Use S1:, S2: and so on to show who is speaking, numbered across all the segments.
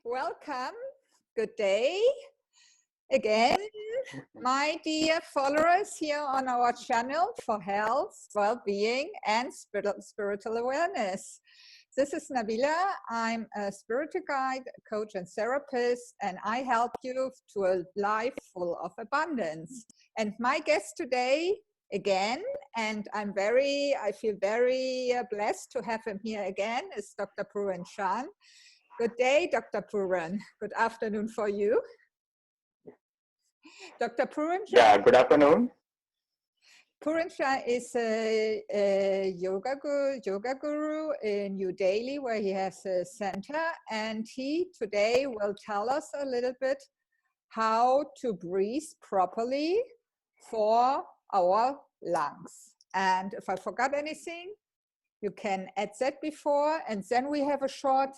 S1: Welcome. Good day again, my dear followers here on our channel for health, well-being, and spiritual awareness. This is Nabila. I'm a spiritual guide, coach, and therapist, and I help you to a life full of abundance. And my guest today, again, and I feel very blessed to have him here again, is Dr. Pooran Shah. Good day, Dr. Pooran. Good afternoon for you. Dr. Pooran Shah.
S2: Yeah, good afternoon.
S1: Pooran Shah is a yoga guru in New Delhi, where he has a center, and he today will tell us a little bit how to breathe properly for our lungs. And if I forgot anything, you can add that before, and then we have a short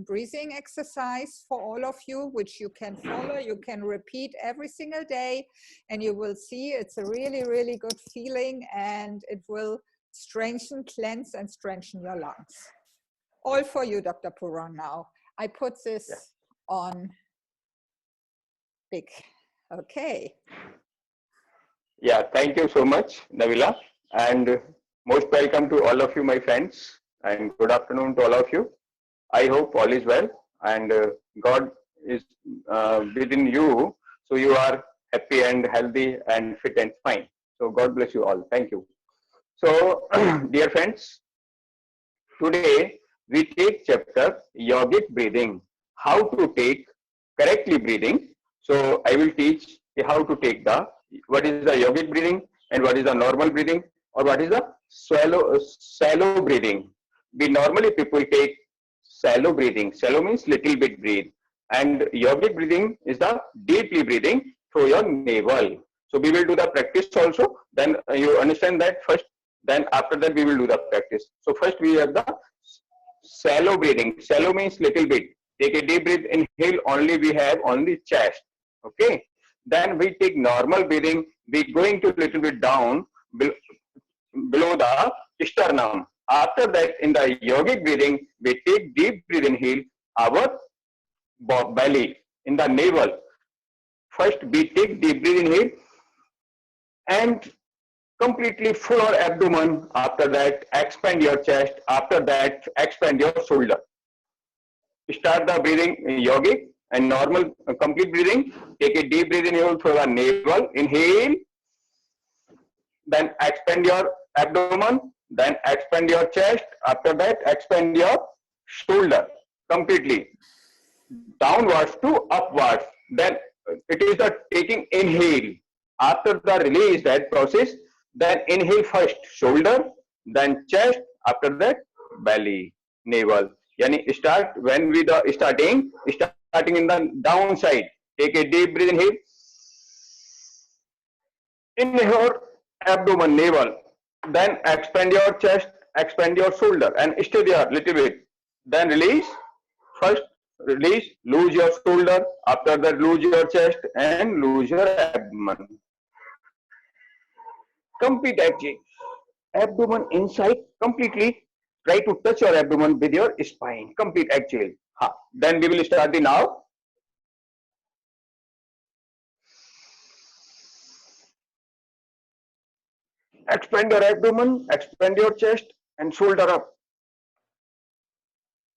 S1: breathing exercise for all of you, which you can follow. You can repeat every single day, and you will see it's a really, really good feeling, and it will strengthen, cleanse, and strengthen your lungs. All for you, Dr. Pooran, now. I put this on big. Okay.
S2: Yeah, thank you so much, Nabila. And most welcome to all of you, my friends, and good afternoon to all of you. I hope all is well and God is within you, so you are happy and healthy and fit and fine. So God bless you all. Thank you. So, dear friends, today we take chapter yogic breathing, how to take correctly breathing. So I will teach how to take what is the yogic breathing and what is the normal breathing, or what is the shallow breathing. We normally people take shallow breathing. Shallow means little bit breathe, and yogic breathing is the deeply breathing through your navel. So we will do the practice also. Then you understand that first. Then after that we will do the practice. So first we have the shallow breathing. Shallow means little bit. Take a deep breath. Inhale only. We have only chest. Okay. Then we take normal breathing. We going to little bit down below the sternum. After that, in the yogic breathing, we take deep breath, inhale our belly in the navel. First, we take deep breath, inhale, and completely full our abdomen. After that, expand your chest. After that, expand your shoulder. Start the breathing yogic and normal complete breathing. Take a deep breath, inhale through the navel. Inhale. Then expand your abdomen, then expand your chest. After that, expand your shoulder completely, downwards to upwards. Then it is the taking inhale. After the release, that process, then inhale first shoulder, then chest. After that, belly, navel. Yani start when we the starting in the downside. Take a deep breath, inhale. Inhale, abdomen, navel. Then expand your chest, expand your shoulder, and stay there little bit. Then release. First release, lose your shoulder. After that, lose your chest and lose your abdomen. Complete exhale. Abdomen inside completely. Try to touch your abdomen with your spine. Complete exhale. Then we will start the now. Expand your abdomen, expand your chest and shoulder up.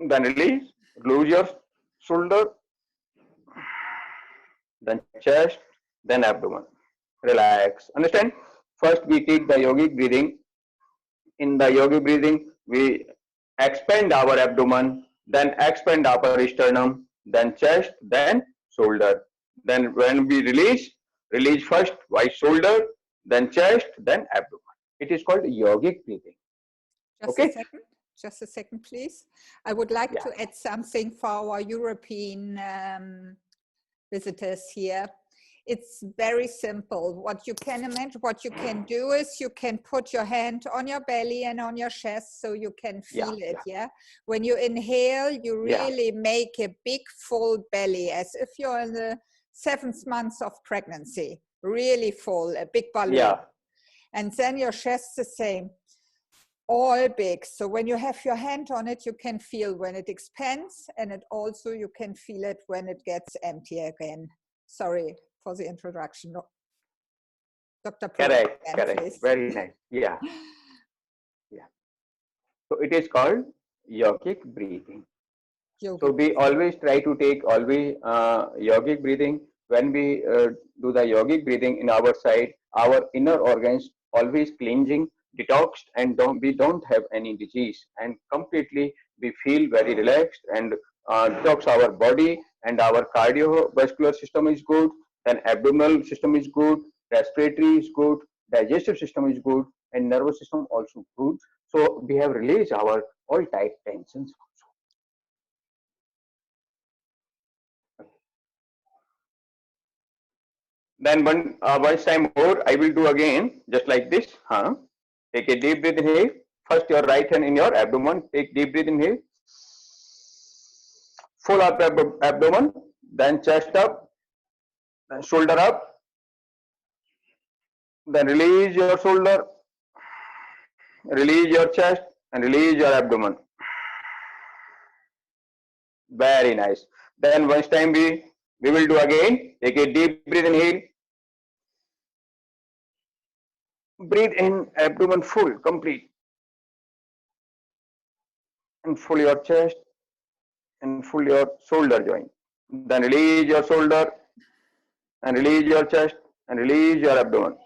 S2: Then release, lose your shoulder, then chest, then abdomen. Relax. Understand? First we take the yogic breathing. In the yogic breathing, we expand our abdomen, then expand our sternum, then chest, then shoulder. Then when we release first by shoulder, then chest, then abdomen. It is called yogic breathing.
S1: Just a second, please. I would like to add something for our European visitors here. It's very simple. What you can imagine, what you can do is you can put your hand on your belly and on your chest so you can feel it, When you inhale, you really make a big full belly as if you're in the 7th month of pregnancy. Really full, a big balloon. And then your chest the same. all big. So when you have your hand on it, you can feel when it expands, and it also, you can feel it when it gets empty again. Sorry for the introduction. Dr.
S2: Correct,
S1: again,
S2: correct.
S1: please.
S2: Very nice. Yeah, yeah. So it is called yogic breathing. So we always try to take always yogic breathing. When we do the yogic breathing in our side, our inner organs always cleansing, detoxed, and we don't have any disease. And completely we feel very relaxed and detox our body, and our cardiovascular system is good, then abdominal system is good, respiratory is good, digestive system is good, and nervous system also good. So we have released our all tight tensions. Then once time more, I will do again, just like this. Huh? Take a deep breath in here. First, your right hand in your abdomen. Take deep breath in here. Full up abdomen. Then chest up. Then shoulder up. Then release your shoulder. Release your chest and release your abdomen. Very nice. Then once time we will do again. Take a deep breath in here. Breathe in abdomen full, complete. And full your chest and full your shoulder joint. Then release your shoulder and release your chest and release your abdomen.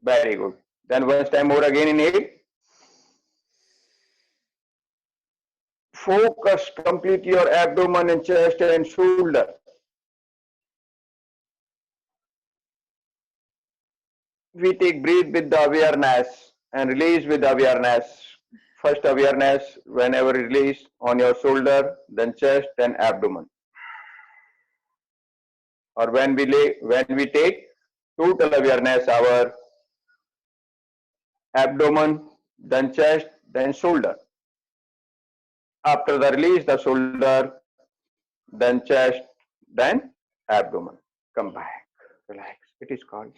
S2: Very good. Then once time more again in it. Focus complete your abdomen and chest and shoulder. We take breathe with the awareness and release with awareness. First awareness whenever release on your shoulder, then chest, then abdomen. Or when we take total awareness, our abdomen, then chest, then shoulder. After the release, the shoulder, then chest, then abdomen. Come back, relax. It is called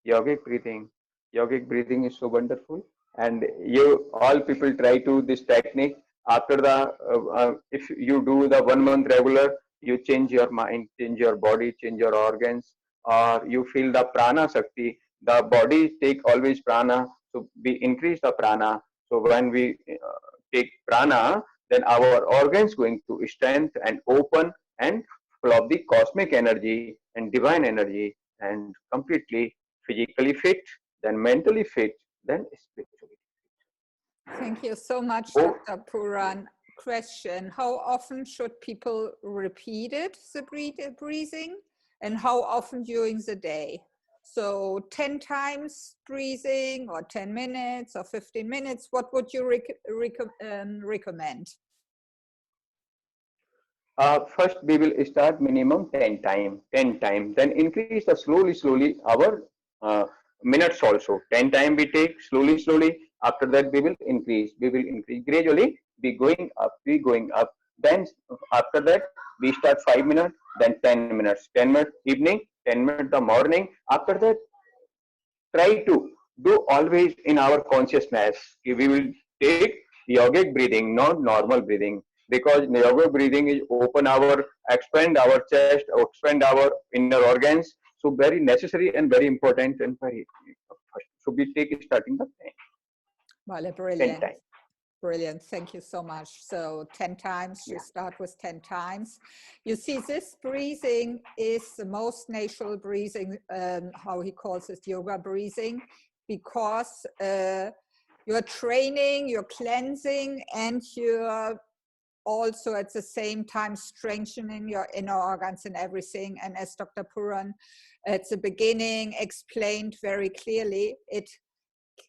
S2: yogic breathing. Yogic breathing is so wonderful, and you all people try to this technique. After the if you do the 1 month regular, you change your mind, change your body, change your organs, or you feel the prana shakti. The body take always prana, so we increase the prana. So when we take prana, then our organs going to strength and open and full of the cosmic energy and divine energy, and completely physically fit, then mentally fit, then spiritually
S1: fit. Thank you so much, Dr. Puran. Question: how often should people repeat it, the breathing, and how often during the day? So 10 times breathing, or 10 minutes, or 15 minutes, what would you recommend?
S2: First, we will start minimum 10 times, then increase the slowly our minutes also. 10 times we take slowly. After that, we will increase gradually. Be going up. Then after that, we start 5 minutes, then 10 minutes, 10 minutes evening, 10 minutes the morning. After that, try to do always in our consciousness. We will take yogic breathing, not normal breathing, because yogic breathing is expand our chest, expand our inner organs. So very necessary and very important and very first. So we take starting the 10.
S1: Well, brilliant. 10 times. Brilliant. Thank you so much. So 10 times, you start with 10 times. You see, this breathing is the most natural breathing, how he calls it, yoga breathing, because you're training, you're cleansing, and you're also at the same time strengthening your inner organs and everything. And as Dr. Puran at the beginning explained very clearly, it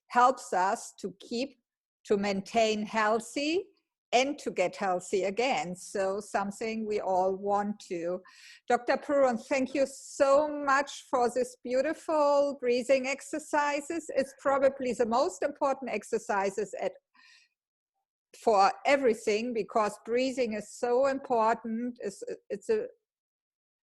S1: helps us to maintain healthy and to get healthy again. So something we all want to. Dr. Puran, thank you so much for this beautiful breathing exercises. It's probably the most important exercises for everything, because breathing is so important. It's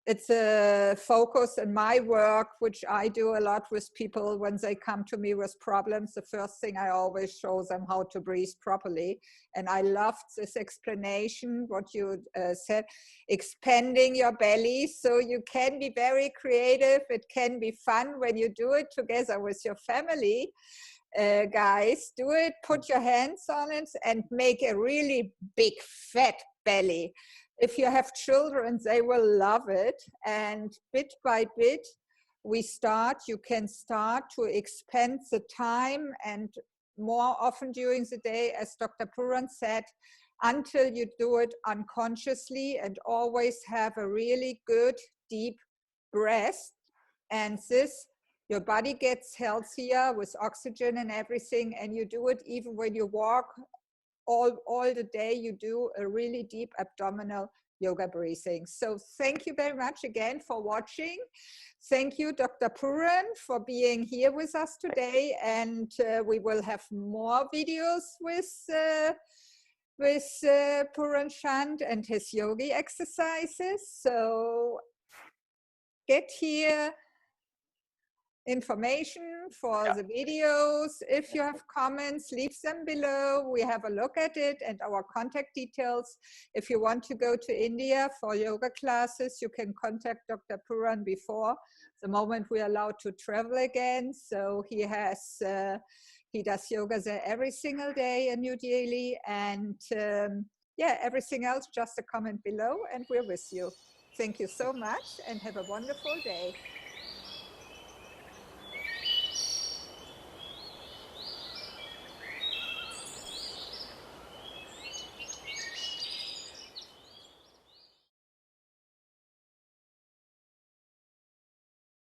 S1: it's a focus in my work, which I do a lot with people when they come to me with problems. The first thing I always show them how to breathe properly. And I loved this explanation, what you said, expanding your belly. So you can be very creative. It can be fun when you do it together with your family. Guys, do it, put your hands on it and make a really big fat belly. If you have children, they will love it. And bit by bit, you can start to expand the time and more often during the day, as Dr. Puran said, until you do it unconsciously and always have a really good deep breath. And this, your body gets healthier with oxygen and everything, and you do it even when you walk all the day. You do a really deep abdominal yoga breathing. So thank you very much again for watching. Thank you, Dr. Puran, for being here with us today. And we will have more videos with Puran Chand and his yogi exercises. So get here information for the videos. If you have comments, leave them below. We have a look at it and our contact details. If you want to go to India for yoga classes, you can contact Dr. Puran before the moment we are allowed to travel again. So he has, he does yoga there every single day in New Delhi. And yeah, everything else, just a comment below and we're with you. Thank you so much and have a wonderful day.